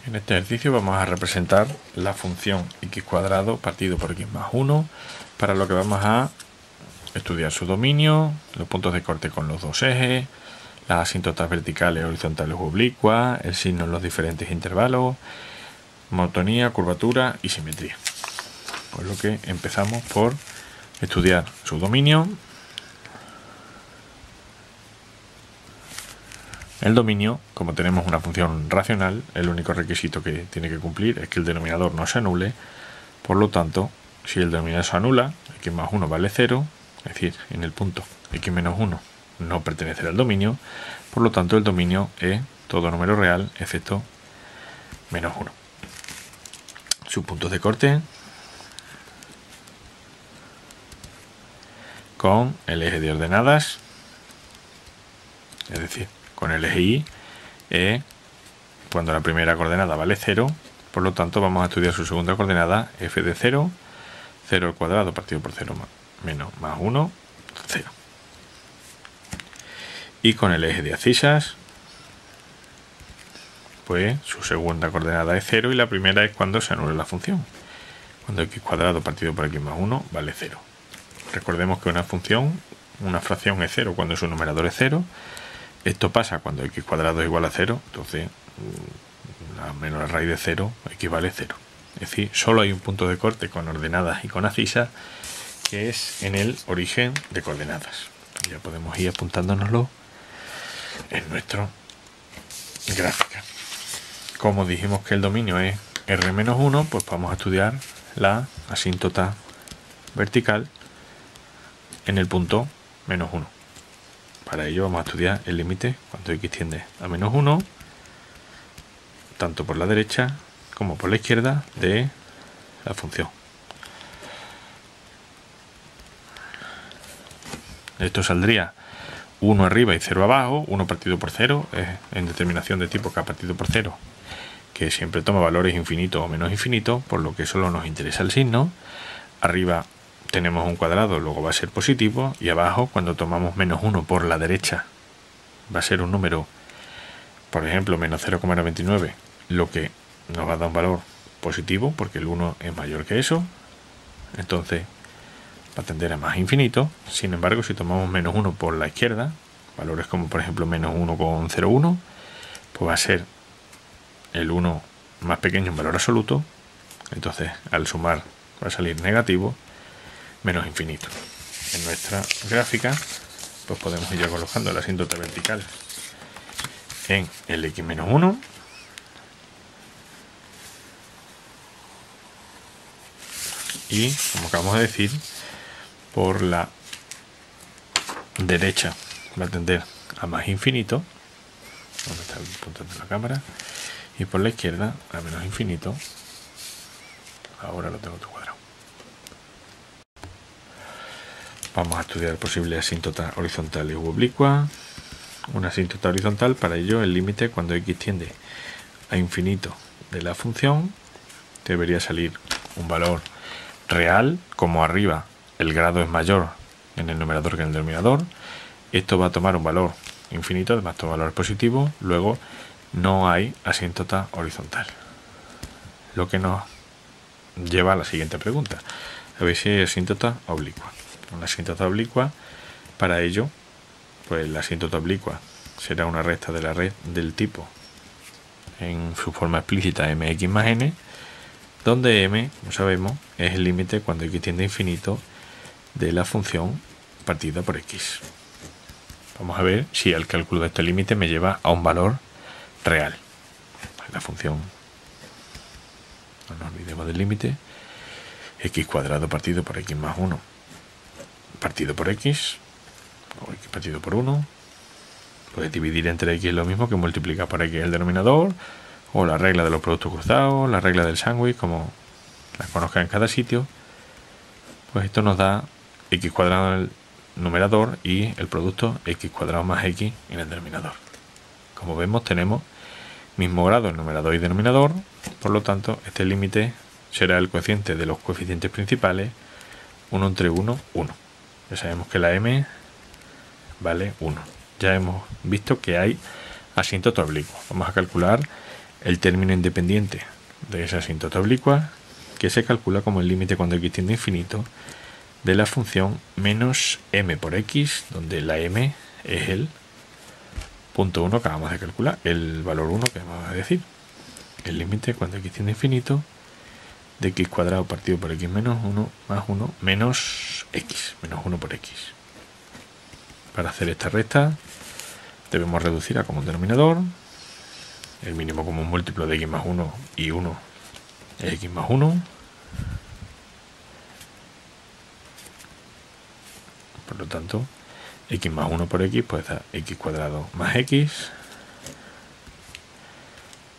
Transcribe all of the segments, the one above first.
En este ejercicio vamos a representar la función x cuadrado partido por x más 1, para lo que vamos a estudiar su dominio, los puntos de corte con los dos ejes, las asíntotas verticales, horizontales u oblicuas, el signo en los diferentes intervalos, monotonía, curvatura y simetría. Por lo que empezamos por estudiar su dominio. El dominio, como tenemos una función racional, el único requisito que tiene que cumplir es que el denominador no se anule. Por lo tanto, si el denominador se anula, x más 1 vale 0, es decir, en el punto x menos 1 no pertenece al dominio, por lo tanto el dominio es todo número real excepto menos 1. Sus puntos de corte con el eje de ordenadas, es decir, con el eje y, cuando la primera coordenada vale 0, por lo tanto vamos a estudiar su segunda coordenada, f de 0, 0 al cuadrado partido por 0 menos más 1, 0. Y con el eje de abscisas, pues su segunda coordenada es 0 y la primera es cuando se anula la función, cuando x cuadrado partido por x más 1 vale 0. Recordemos que una función, una fracción es 0 cuando su numerador es 0. Esto pasa cuando x cuadrado es igual a 0, entonces menos la raíz de 0 equivale a 0. Es decir, solo hay un punto de corte con ordenadas y con abscisas, que es en el origen de coordenadas. Ya podemos ir apuntándonoslo en nuestra gráfica. Como dijimos que el dominio es R-1, pues vamos a estudiar la asíntota vertical en el punto menos 1. Para ello vamos a estudiar el límite cuando x tiende a menos 1, tanto por la derecha como por la izquierda de la función. Esto saldría 1 arriba y 0 abajo, 1 partido por 0, es en determinación de tipo k partido por 0, que siempre toma valores infinitos o menos infinitos, por lo que solo nos interesa el signo. Arriba tenemos un cuadrado, luego va a ser positivo, y abajo, cuando tomamos menos 1 por la derecha, va a ser un número, por ejemplo, menos 0,99, lo que nos va a dar un valor positivo, porque el 1 es mayor que eso, entonces va a tender a más infinito. Sin embargo, si tomamos menos 1 por la izquierda, valores como por ejemplo menos 1,01, pues va a ser el 1 más pequeño en valor absoluto, entonces al sumar va a salir negativo, menos infinito. En nuestra gráfica pues podemos ir ya colocando la asíntota vertical en el x menos 1, y como acabamos de decir, por la derecha va a tender a más infinito, donde está el punto de la cámara, y por la izquierda a menos infinito. Ahora lo tengo todo cuadrado. Vamos a estudiar posibles asíntotas horizontales u oblicuas. Una asíntota horizontal, para ello el límite cuando x tiende a infinito de la función debería salir un valor real, como arriba el grado es mayor en el numerador que en el denominador. Esto va a tomar un valor infinito, además todo valor positivo, luego no hay asíntota horizontal. Lo que nos lleva a la siguiente pregunta: a ver si hay asíntota oblicua. Una asíntota oblicua, para ello, pues la asíntota oblicua será una recta de la red del tipo, en su forma explícita, mx más n, donde m, como sabemos, es el límite cuando x tiende a infinito de la función partida por x. Vamos a ver si el cálculo de este límite me lleva a un valor real. La función, no nos olvidemos del límite, x cuadrado partido por x más 1 partido por x, o x partido por 1, puede dividir entre x es lo mismo que multiplicar por x el denominador, o la regla de los productos cruzados, la regla del sándwich, como la conozca en cada sitio. Pues esto nos da x cuadrado en el numerador y el producto x cuadrado más x en el denominador. Como vemos, tenemos mismo grado en numerador y denominador, por lo tanto este límite será el cociente de los coeficientes principales, 1 entre 1, 1. Ya sabemos que la m vale 1. Ya hemos visto que hay asíntota oblicua. Vamos a calcular el término independiente de esa asíntota oblicua, que se calcula como el límite cuando x tiende a infinito de la función menos m por x, donde la m es el punto 1 que acabamos de calcular, el valor 1 que vamos a decir. El límite cuando x tiende a infinito de x cuadrado partido por x menos 1 más 1 menos x, menos 1 por x. Para hacer esta resta debemos reducir a común denominador. El mínimo común múltiplo de x más 1 y 1 es x más 1. Por lo tanto, x más 1 por x pues da x cuadrado más x.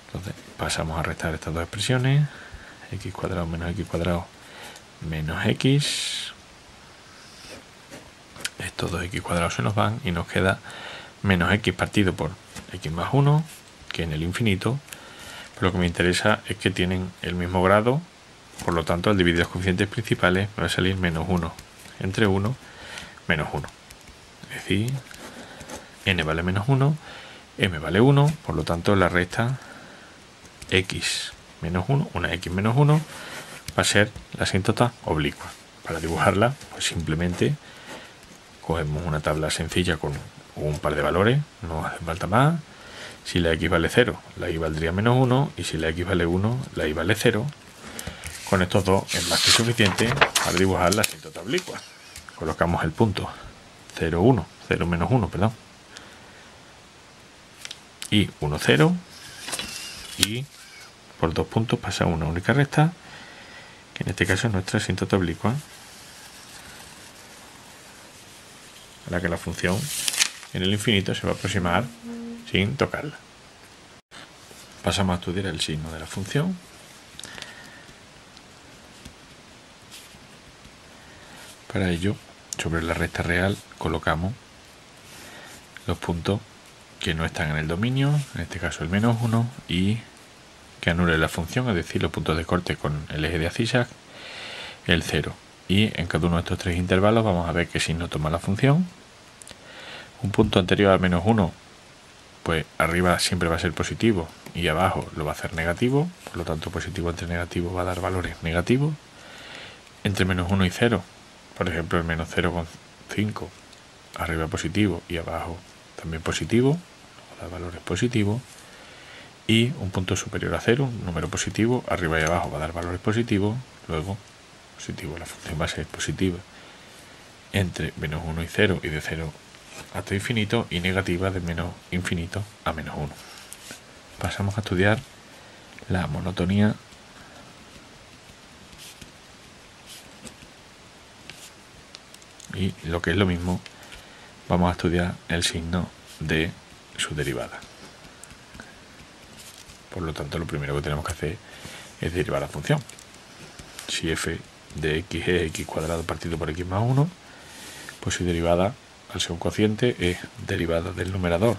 Entonces pasamos a restar estas dos expresiones. X cuadrado menos x cuadrado menos x. Estos dos x cuadrados se nos van y nos queda menos x partido por x más 1, que en el infinito. Pero lo que me interesa es que tienen el mismo grado, por lo tanto al dividir los coeficientes principales me va a salir menos 1 entre 1 menos 1. Es decir, n vale menos 1, m vale 1, por lo tanto la resta x menos 1, una x menos 1, va a ser la asíntota oblicua. Para dibujarla, pues simplemente cogemos una tabla sencilla con un par de valores, no hace falta más. Si la x vale 0, la y valdría menos 1, y si la x vale 1, la y vale 0. Con estos dos es más que suficiente para dibujar la asíntota oblicua. Colocamos el punto 0, 1, 0 menos 1, perdón, y 1, 0, y por dos puntos pasa una única recta, que en este caso es nuestra asíntota oblicua, a la que la función en el infinito se va a aproximar sin tocarla. Pasamos a estudiar el signo de la función. Para ello, sobre la recta real colocamos los puntos que no están en el dominio, en este caso el menos 1, y que anule la función, es decir, los puntos de corte con el eje de zigzag, el 0. Y en cada uno de estos tres intervalos vamos a ver qué signo toma la función. Un punto anterior al menos 1, pues arriba siempre va a ser positivo y abajo lo va a hacer negativo, por lo tanto positivo entre negativo va a dar valores negativos. Entre menos 1 y 0, por ejemplo el menos 0,5, arriba positivo y abajo también positivo, va a dar valores positivos. Y un punto superior a 0, un número positivo, arriba y abajo va a dar valores positivos, luego positivo, la función va a ser positiva entre menos 1 y 0 y de 0 hasta infinito, y negativa de menos infinito a menos 1. Pasamos a estudiar la monotonía y, lo que es lo mismo, vamos a estudiar el signo de su derivada. Por lo tanto, lo primero que tenemos que hacer es derivar la función. Si f de x es x cuadrado partido por x más 1, pues su derivada, al ser un cociente, es derivada del numerador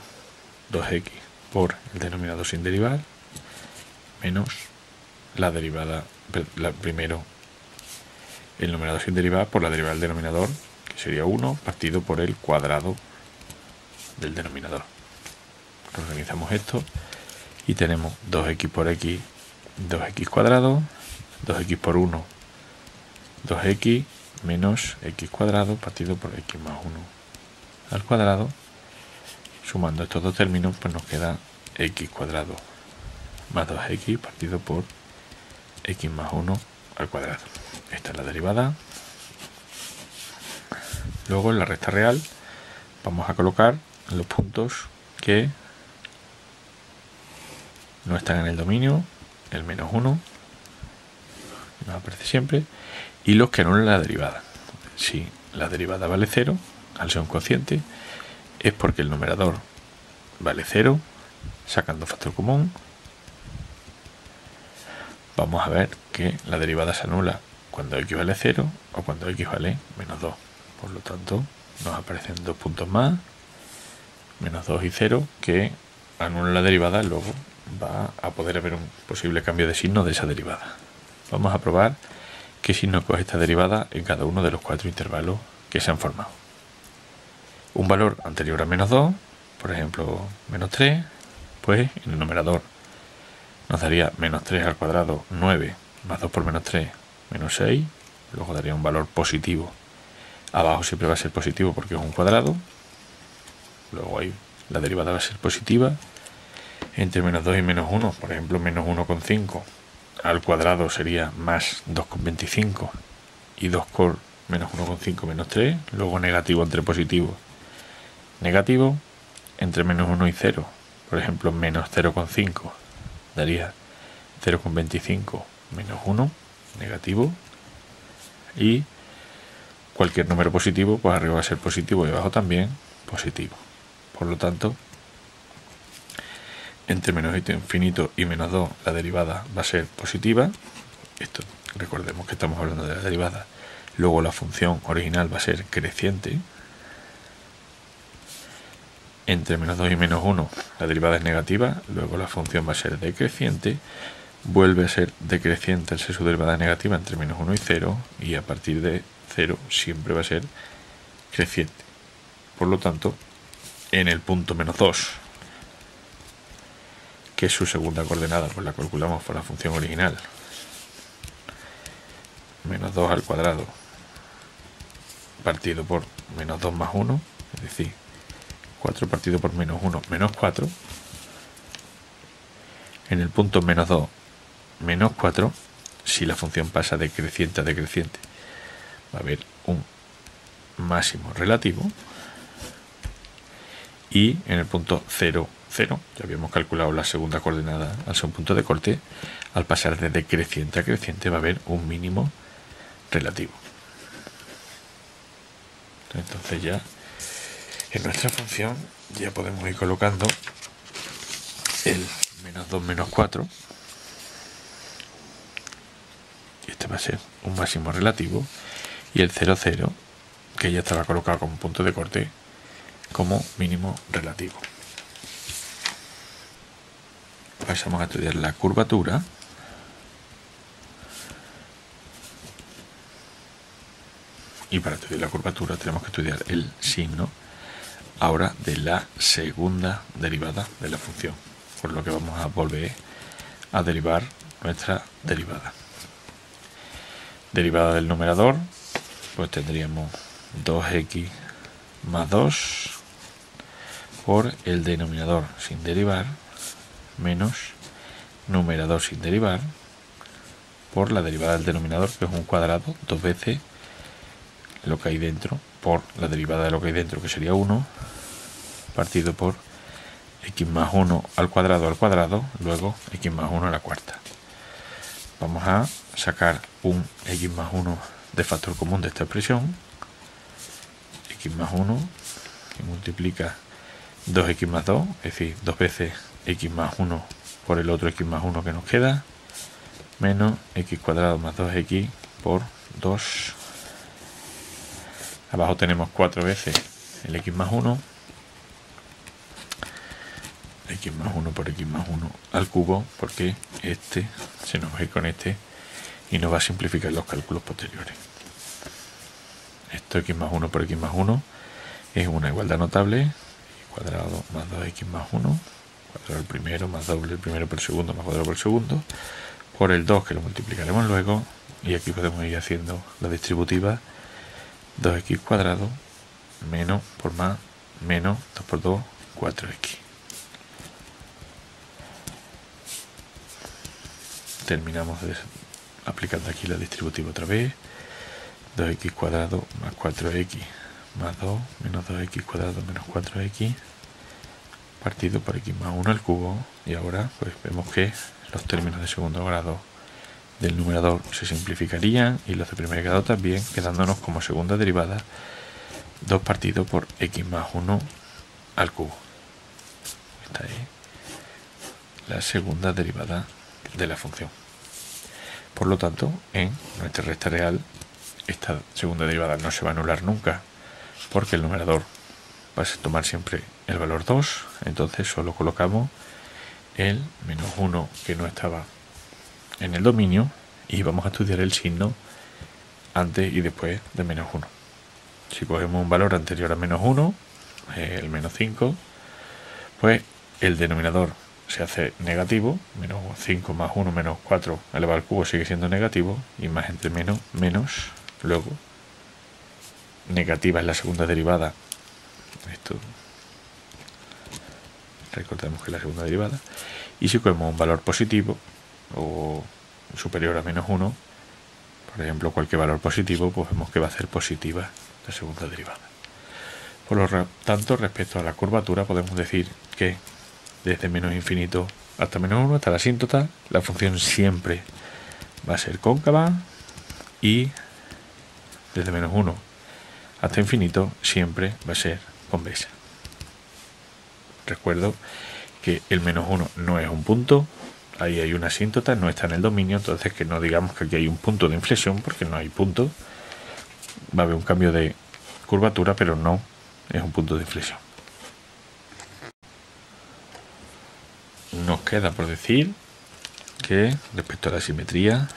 2x por el denominador sin derivar, menos la derivada, primero el numerador sin derivar por la derivada del denominador, que sería 1, partido por el cuadrado del denominador. Organizamos esto y tenemos 2x por x, 2x cuadrado, 2x por 1, 2x, menos x cuadrado partido por x más 1 al cuadrado. Sumando estos dos términos, pues nos queda x cuadrado más 2x partido por x más 1 al cuadrado. Esta es la derivada. Luego, en la recta real vamos a colocar los puntos que no están en el dominio, el menos 1, que nos aparece siempre, y los que anulan la derivada. Si la derivada vale 0, al ser un cociente, es porque el numerador vale 0, sacando factor común. Vamos a ver que la derivada se anula cuando x vale 0 o cuando x vale menos 2. Por lo tanto, nos aparecen dos puntos más, menos 2 y 0, que anulan la derivada. Luego va a poder haber un posible cambio de signo de esa derivada. Vamos a probar qué signo coge esta derivada en cada uno de los 4 intervalos que se han formado. Un valor anterior a menos 2, por ejemplo menos 3, pues en el numerador nos daría menos 3 al cuadrado, 9, más 2 por menos 3, menos 6, luego daría un valor positivo. Abajo siempre va a ser positivo porque es un cuadrado, luego ahí la derivada va a ser positiva. Entre menos 2 y menos 1, por ejemplo, menos 1,5 al cuadrado sería más 2,25 y 2 por menos 1,5 menos 3, luego negativo entre positivo, negativo, entre menos 1 y 0, por ejemplo, menos 0,5 daría 0,25 menos 1, negativo, y cualquier número positivo, pues arriba va a ser positivo y abajo también positivo. Por lo tanto, entre menos infinito y menos 2 la derivada va a ser positiva. Esto recordemos que estamos hablando de la derivada. Luego la función original va a ser creciente. Entre menos 2 y menos 1 la derivada es negativa, luego la función va a ser decreciente, vuelve a ser decreciente al ser su derivada negativa entre menos 1 y 0, y a partir de 0 siempre va a ser creciente. Por lo tanto, en el punto menos 2, que es su segunda coordenada, pues la calculamos por la función original. Menos 2 al cuadrado partido por menos 2 más 1, es decir, 4 partido por menos 1, menos 4. En el punto menos 2, menos 4, si la función pasa de creciente a decreciente, va a haber un máximo relativo. Y en el punto 0, 0, ya habíamos calculado la segunda coordenada al ser un punto de corte, al pasar de decreciente a creciente va a haber un mínimo relativo. Entonces ya en nuestra función ya podemos ir colocando el menos 2 menos 4, y este va a ser un máximo relativo, y el 0, 0, que ya estaba colocado como punto de corte, como mínimo relativo. Pasamos a estudiar la curvatura. Y para estudiar la curvatura tenemos que estudiar el signo ahora de la segunda derivada de la función, por lo que vamos a volver a derivar nuestra derivada. Derivada del numerador, pues tendríamos 2x más 2 por el denominador sin derivar menos numerador sin derivar por la derivada del denominador, que es un cuadrado, 2 veces lo que hay dentro por la derivada de lo que hay dentro, que sería 1, partido por x más 1 al cuadrado, luego x más 1 a la cuarta. Vamos a sacar un x más 1 de factor común de esta expresión, x más 1, que multiplica 2x más 2, es decir, 2 veces x más 1 por el otro x más 1 que nos queda, menos x cuadrado más 2x por 2. Abajo tenemos 4 veces el x más 1, x más 1 por x más 1 al cubo, porque este se nos va a ir con este y nos va a simplificar los cálculos posteriores. Esto x más 1 por x más 1 es una igualdad notable, x cuadrado más 2x más 1, cuadrado el primero más doble el primero por el segundo más cuadrado por el segundo, por el 2 que lo multiplicaremos luego, y aquí podemos ir haciendo la distributiva, 2x cuadrado menos por más menos 2 por 2, 4x. Terminamos aplicando aquí la distributiva otra vez, 2x cuadrado más 4x más 2 menos 2x cuadrado menos 4x partido por x más 1 al cubo, y ahora pues vemos que los términos de segundo grado del numerador se simplificarían y los de primer grado también, quedándonos como segunda derivada 2 partido por x más 1 al cubo. Esta es la segunda derivada de la función. Por lo tanto, en nuestra recta real esta segunda derivada no se va a anular nunca, porque el numerador va a tomar siempre el valor 2, entonces solo colocamos el menos 1 que no estaba en el dominio y vamos a estudiar el signo antes y después de menos 1. Si cogemos un valor anterior a menos 1, el menos 5, pues el denominador se hace negativo, menos 5 más 1 menos 4 elevado al cubo sigue siendo negativo, y más entre menos, luego negativa es la segunda derivada, esto recordemos que es la segunda derivada, y si cogemos un valor positivo o superior a menos 1, por ejemplo cualquier valor positivo, pues vemos que va a ser positiva la segunda derivada. Por lo tanto, respecto a la curvatura, podemos decir que desde menos infinito hasta menos 1, hasta la asíntota, la función siempre va a ser cóncava, y desde menos 1 hasta infinito siempre va a ser convexa. Recuerdo que el menos 1 no es un punto, ahí hay una asíntota, no está en el dominio, entonces que no digamos que aquí hay un punto de inflexión, porque no hay punto. Va a haber un cambio de curvatura, pero no es un punto de inflexión. Nos queda por decir que respecto a la simetría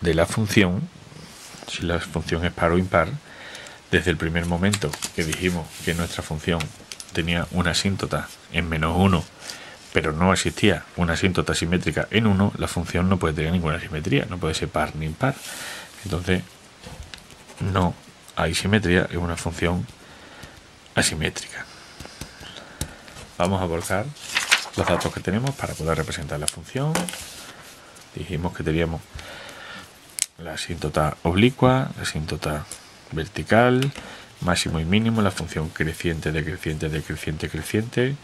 de la función, si la función es par o impar, desde el primer momento que dijimos que nuestra función tenía una asíntota en menos 1, pero no existía una asíntota simétrica en 1, la función no puede tener ninguna simetría, no puede ser par ni impar. Entonces no hay simetría, es una función asimétrica. Vamos a volcar los datos que tenemos para poder representar la función. Dijimos que teníamos la asíntota oblicua, la asíntota vertical, máximo y mínimo, la función creciente, decreciente, decreciente, creciente.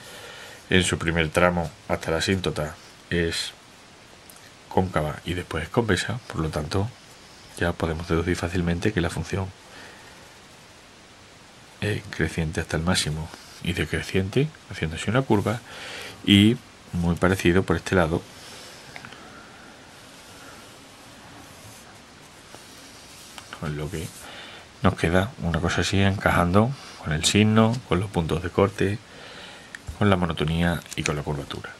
En su primer tramo hasta la asíntota es cóncava y después es convexa, por lo tanto ya podemos deducir fácilmente que la función es creciente hasta el máximo y decreciente, haciendo así una curva, y muy parecido por este lado, con lo que nos queda una cosa así, encajando con el signo, con los puntos de corte, con la monotonía y con la curvatura.